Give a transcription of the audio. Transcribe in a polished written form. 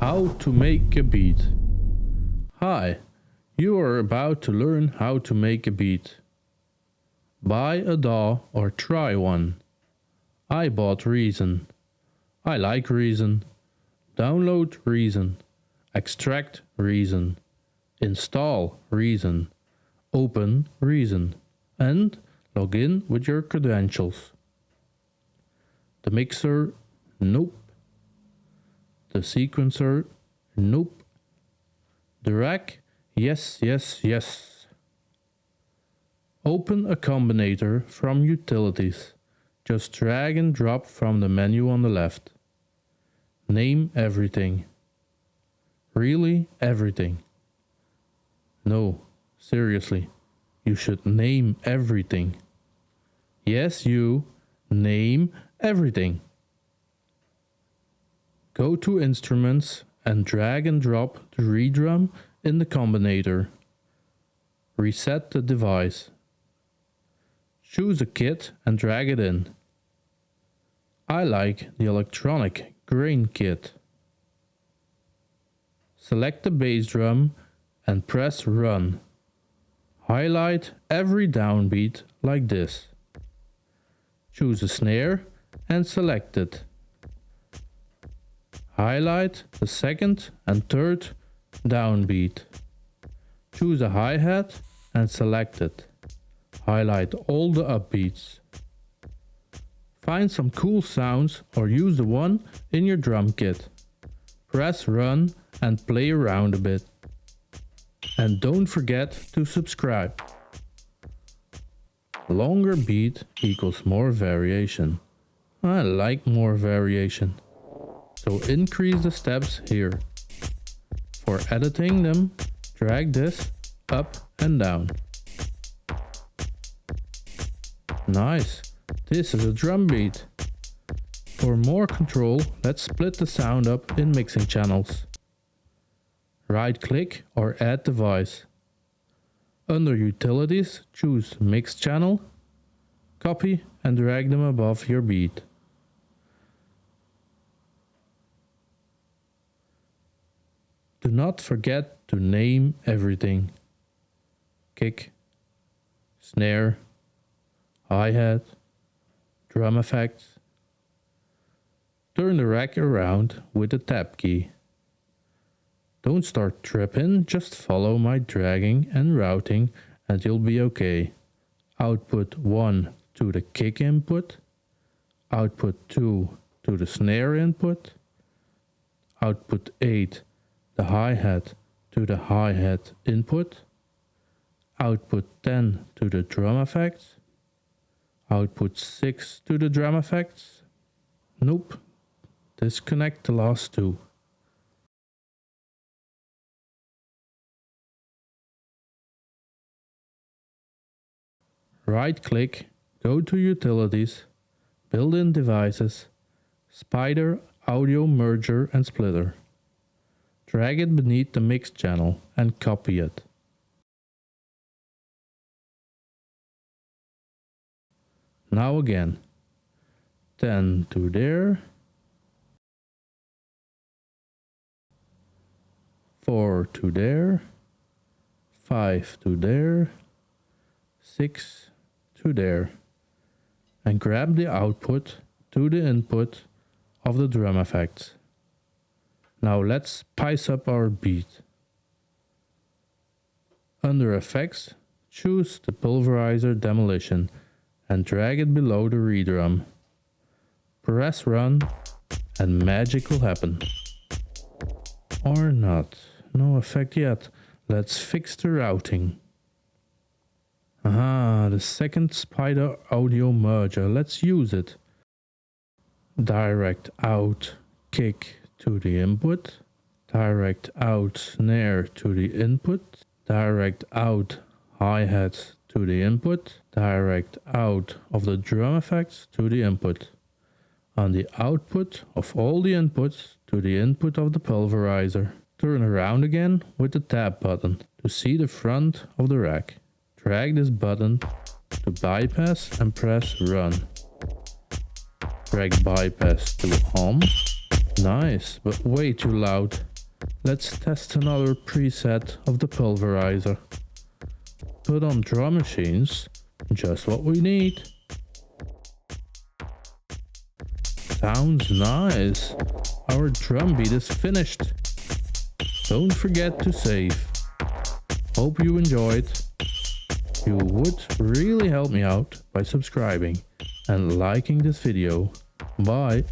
How to make a beat. Hi, you are about to learn how to make a beat. Buy a DAW or try one. I bought Reason. I like Reason. Download Reason. Extract Reason. Install Reason. Open Reason. And log in with your credentials. The mixer, nope. The sequencer, nope. The rack, yes, yes, yes. Open a combinator from Utilities. Just drag and drop from the menu on the left. Name everything. Really everything. No, seriously, you should name everything. Yes, you name everything. Go to Instruments and drag and drop the reed drum in the combinator. Reset the device. Choose a kit and drag it in. I like the electronic grain kit. Select the bass drum and press Run. Highlight every downbeat like this. Choose a snare and select it. Highlight the second and third downbeat. Choose a hi-hat and select it. Highlight all the upbeats. Find some cool sounds or use the one in your drum kit. Press Run and play around a bit. And don't forget to subscribe. Longer beat equals more variation. I like more variation. So increase the steps here. For editing them, drag this up and down. Nice, this is a drum beat. For more control, let's split the sound up in mixing channels. Right click or add device. Under Utilities, choose Mix Channel, copy and drag them above your beat. Do not forget to name everything. Kick, snare, hi-hat, drum effects. Turn the rack around with the tab key. Don't start tripping, just follow my dragging and routing and you'll be okay. Output 1 to the kick input. Output 2 to the snare input. Output 8 the hi-hat to the hi-hat input, output 10 to the drum effects, output 6 to the drum effects. Nope, disconnect the last two. Right click, go to Utilities, Built-in Devices, Spider Audio Merger and Splitter. Drag it beneath the mix channel and copy it. Now again. 10 to there. 4 to there. 5 to there. 6 to there. And grab the output to the input of the drum effects. Now let's spice up our beat. Under Effects, choose the Pulverizer Demolition and drag it below the reed drum. Press Run and magic will happen. Or not. No effect yet. Let's fix the routing. Aha, the second Spider Audio Merger. Let's use it. Direct out kick to the input, direct out snare to the input, direct out hi-hat to the input, direct out of the drum effects to the input, on the output of all the inputs to the input of the pulverizer. Turn around again with the tab button to see the front of the rack. Drag this button to bypass and press Run. Drag bypass to home. Nice, but way too loud. Let's test another preset of the pulverizer. Put on drum machines, just what we need. Sounds nice. Our drum beat is finished. Don't forget to save. Hope you enjoyed. You would really help me out by subscribing and liking this video. Bye.